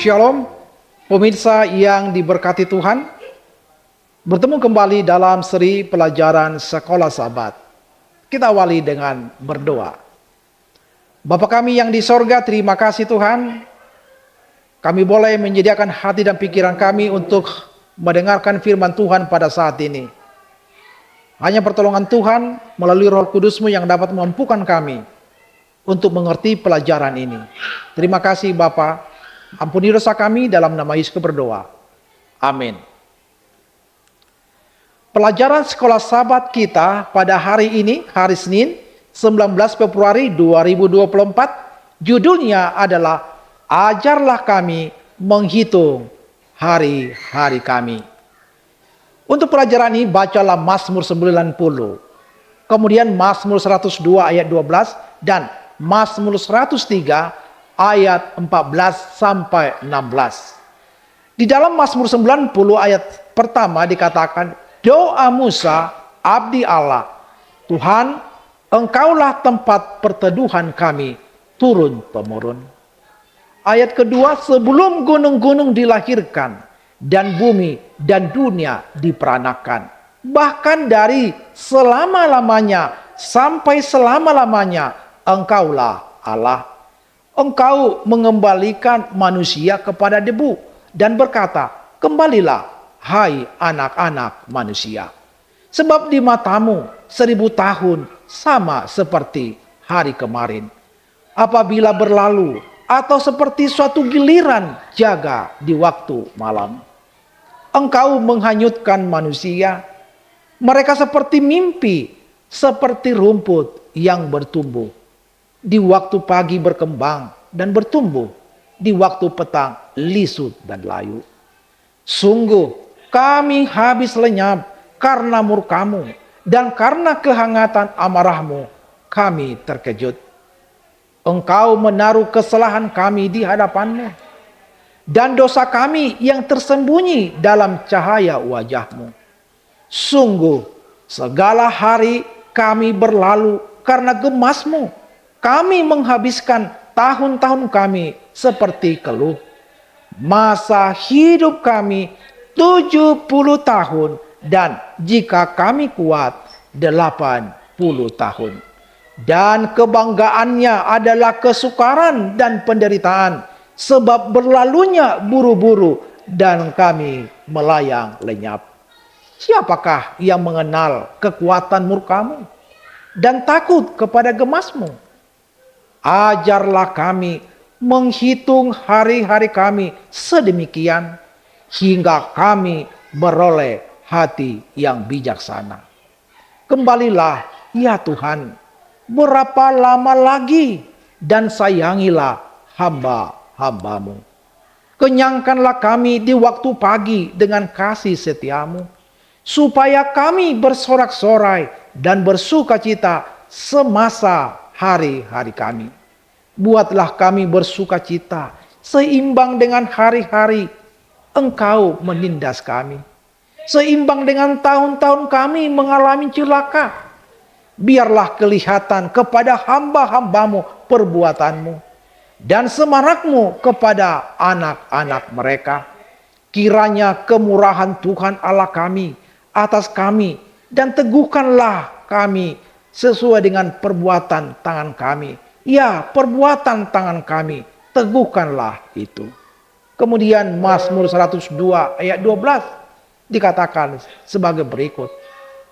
Shalom, pemirsa yang diberkati Tuhan. Bertemu kembali dalam seri pelajaran Sekolah Sabat. Kita awali dengan berdoa. Bapa kami yang di sorga, terima kasih Tuhan. Kami boleh menyediakan hati dan pikiran kami untuk mendengarkan firman Tuhan pada saat ini. Hanya pertolongan Tuhan melalui Roh Kudus-Mu yang dapat memampukan kami untuk mengerti pelajaran ini. Terima kasih Bapa. Ampuni dosa kami, dalam nama Yesus berdoa. Amin. Pelajaran sekolah Sabat kita pada hari ini, hari Senin, 19 Februari 2024, judulnya adalah Ajarlah kami menghitung hari-hari kami. Untuk pelajaran ini, bacalah Mazmur 90, kemudian Mazmur 102 ayat 12, dan Mazmur 103 ayat 14 sampai 16. Di dalam Mazmur 90 ayat pertama dikatakan, doa Musa, abdi Allah, Tuhan, Engkaulah tempat perteduhan kami turun-temurun. Ayat kedua, sebelum gunung-gunung dilahirkan dan bumi dan dunia diperanakan, bahkan dari selama-lamanya sampai selama-lamanya, Engkaulah Allah. Engkau mengembalikan manusia kepada debu dan berkata, kembalilah hai anak-anak manusia. Sebab di matamu 1000 tahun sama seperti hari kemarin, apabila berlalu, atau seperti suatu giliran jaga di waktu malam. Engkau menghanyutkan manusia, mereka seperti mimpi, seperti rumput yang bertumbuh. Di waktu pagi berkembang dan bertumbuh, di waktu petang lisut dan layu. Sungguh kami habis lenyap karena murkamu, dan karena kehangatan amarahmu kami terkejut. Engkau menaruh kesalahan kami di hadapanmu, dan dosa kami yang tersembunyi dalam cahaya wajahmu. Sungguh segala hari kami berlalu karena gemasmu. Kami menghabiskan tahun-tahun kami seperti keluh. Masa hidup kami 70 tahun, dan jika kami kuat 80 tahun. Dan kebanggaannya adalah kesukaran dan penderitaan, sebab berlalunya buru-buru dan kami melayang lenyap. Siapakah yang mengenal kekuatan murkamu dan takut kepada gemasmu? Ajarlah kami menghitung hari-hari kami sedemikian, hingga kami beroleh hati yang bijaksana. Kembalilah ya Tuhan, berapa lama lagi, dan sayangilah hamba-hambamu. Kenyangkanlah kami di waktu pagi dengan kasih setiamu, supaya kami bersorak-sorai dan bersukacita semasa hari-hari kami. Buatlah kami bersukacita seimbang dengan hari-hari Engkau menindas kami, seimbang dengan tahun-tahun kami mengalami celaka. Biarlah kelihatan kepada hamba-hambamu perbuatanmu, dan semarakmu kepada anak-anak mereka. Kiranya kemurahan Tuhan Allah kami atas kami, dan teguhkanlah kami sesuai dengan perbuatan tangan kami. Ya, perbuatan tangan kami, teguhkanlah itu. Kemudian Mazmur 102 ayat 12 dikatakan sebagai berikut.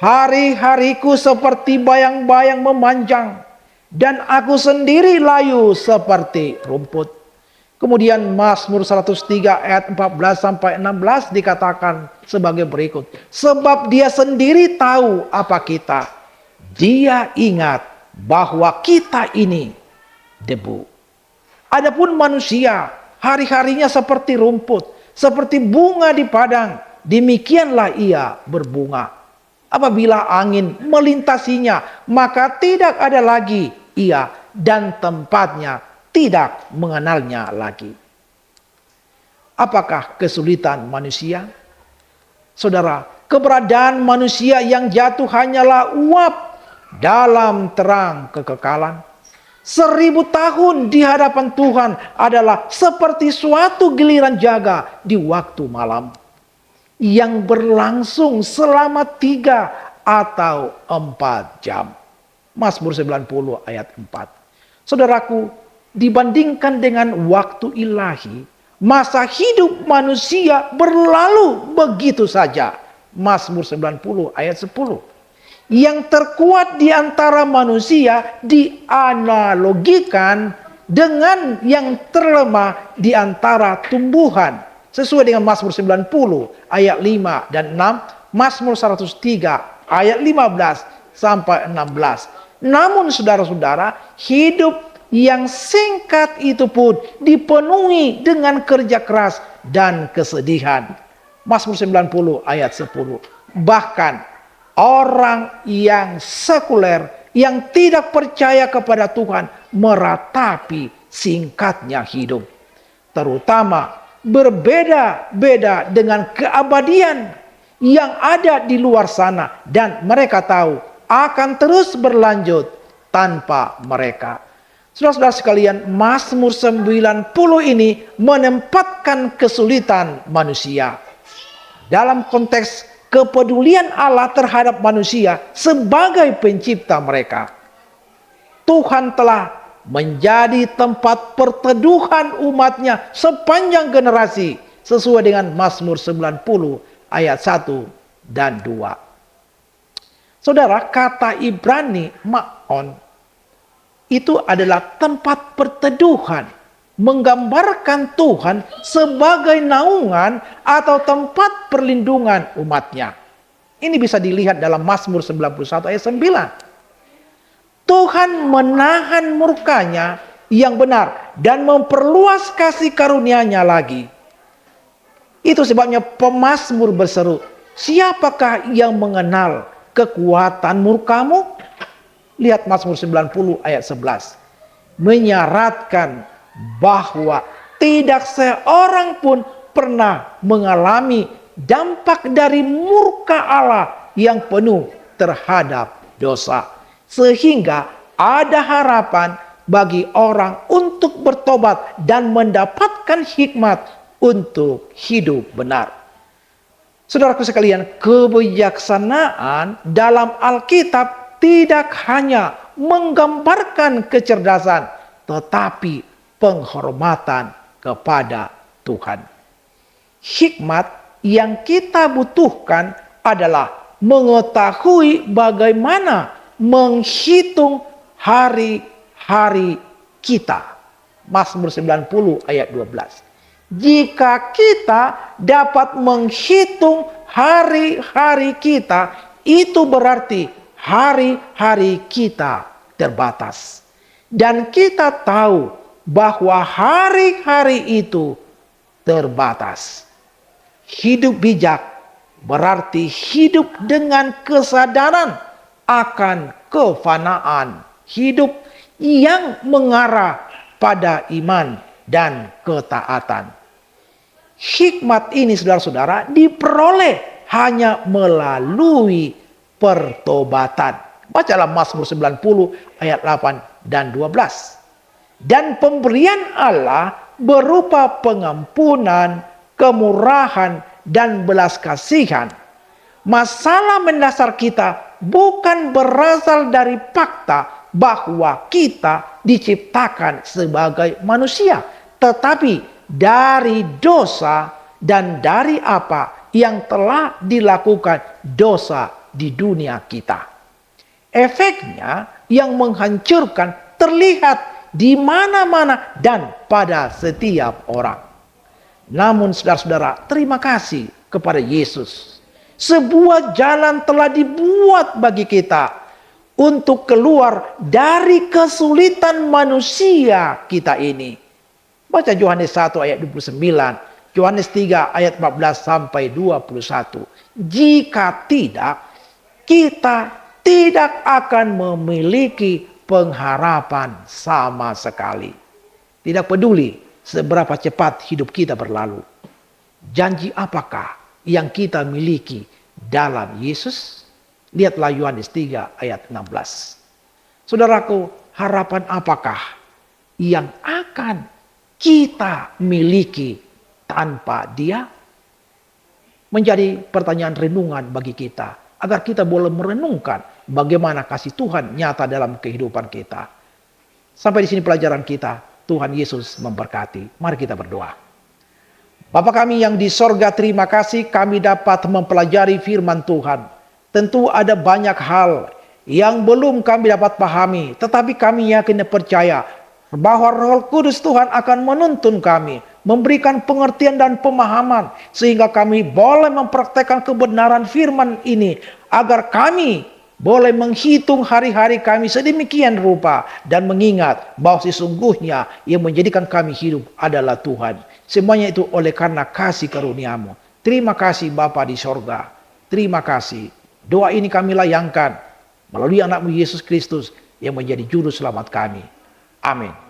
Hari-hariku seperti bayang-bayang memanjang, dan aku sendiri layu seperti rumput. Kemudian Mazmur 103 ayat 14 sampai 16 dikatakan sebagai berikut. Sebab dia sendiri tahu apa kita. Dia ingat bahwa kita ini debu. Adapun manusia, hari-harinya seperti rumput, seperti bunga di padang, demikianlah ia berbunga. Apabila angin melintasinya, maka tidak ada lagi ia, dan tempatnya tidak mengenalnya lagi. Apakah kesulitan manusia? Saudara, keberadaan manusia yang jatuh hanyalah uap dalam terang kekekalan. 1000 tahun di hadapan Tuhan adalah seperti suatu giliran jaga di waktu malam yang berlangsung selama 3 atau 4 jam. Mazmur 90 ayat 4. Saudaraku, dibandingkan dengan waktu ilahi, masa hidup manusia berlalu begitu saja. Mazmur 90 ayat 10. Yang terkuat di antara manusia dianalogikan dengan yang terlemah di antara tumbuhan. Sesuai dengan Mazmur 90 ayat 5 dan 6, Mazmur 103 ayat 15 sampai 16. Namun saudara-saudara, hidup yang singkat itu pun dipenuhi dengan kerja keras dan kesedihan. Mazmur 90 ayat 10. Bahkan orang yang sekuler, yang tidak percaya kepada Tuhan, meratapi singkatnya hidup. Terutama berbeda-beda dengan keabadian yang ada di luar sana. Dan mereka tahu akan terus berlanjut tanpa mereka. Saudara-saudara sekalian, Mazmur 90 ini menempatkan kesulitan manusia dalam konteks kepedulian Allah terhadap manusia sebagai pencipta mereka. Tuhan telah menjadi tempat perteduhan umatnya sepanjang generasi, sesuai dengan Mazmur 90 ayat 1 dan 2. Saudara, kata Ibrani ma'on itu adalah tempat perteduhan, menggambarkan Tuhan sebagai naungan atau tempat perlindungan umatnya. Ini bisa dilihat dalam Mazmur 91 ayat 9. Tuhan menahan murkanya yang benar dan memperluas kasih karunia-Nya lagi. Itu sebabnya pemazmur berseru, siapakah yang mengenal kekuatan murkamu? Lihat Mazmur 90 ayat 11. Menyaratkan bahwa tidak seorang pun pernah mengalami dampak dari murka Allah yang penuh terhadap dosa. Sehingga ada harapan bagi orang untuk bertobat dan mendapatkan hikmat untuk hidup benar. Saudaraku sekalian, kebijaksanaan dalam Alkitab tidak hanya menggambarkan kecerdasan, tetapi penghormatan kepada Tuhan. Hikmat yang kita butuhkan adalah mengetahui bagaimana menghitung hari-hari kita. Mazmur 90 ayat 12. Jika kita dapat menghitung hari-hari kita, itu berarti hari-hari kita terbatas. Dan kita tahu bahwa hari-hari itu terbatas. Hidup bijak berarti hidup dengan kesadaran akan kefanaan. Hidup yang mengarah pada iman dan ketaatan. Hikmat ini saudara-saudara diperoleh hanya melalui pertobatan. Bacalah Mazmur 90 ayat 8 dan 12. Dan pemberian Allah berupa pengampunan, kemurahan, dan belas kasihan. Masalah mendasar kita bukan berasal dari fakta bahwa kita diciptakan sebagai manusia, tetapi dari dosa dan dari apa yang telah dilakukan dosa di dunia kita. Efeknya yang menghancurkan terlihat di mana-mana dan pada setiap orang. Namun saudara-saudara, terima kasih kepada Yesus. Sebuah jalan telah dibuat bagi kita untuk keluar dari kesulitan manusia kita ini. Baca Yohanes 1 ayat 29, Yohanes 3 ayat 14 sampai 21. Jika tidak, kita tidak akan memiliki pengharapan sama sekali. Tidak peduli seberapa cepat hidup kita berlalu. Janji apakah yang kita miliki dalam Yesus? Lihatlah Yohanes 3 ayat 16. Saudaraku, harapan apakah yang akan kita miliki tanpa Dia? Menjadi pertanyaan renungan bagi kita, agar kita boleh merenungkan bagaimana kasih Tuhan nyata dalam kehidupan kita. Sampai di sini pelajaran kita. Tuhan Yesus memberkati. Mari kita berdoa. Bapa kami yang di sorga, terima kasih kami dapat mempelajari firman Tuhan. Tentu ada banyak hal yang belum kami dapat pahami, tetapi kami yakin dan percaya bahwa Roh Kudus Tuhan akan menuntun kami, memberikan pengertian dan pemahaman, sehingga kami boleh mempraktekkan kebenaran firman ini, agar kami boleh menghitung hari-hari kami sedemikian rupa, dan mengingat bahwa sesungguhnya yang menjadikan kami hidup adalah Tuhan. Semuanya itu oleh karena kasih karunia-Mu. Terima kasih Bapa di sorga. Terima kasih. Doa ini kami layangkan melalui anak-Mu Yesus Kristus yang menjadi juru selamat kami. Amin.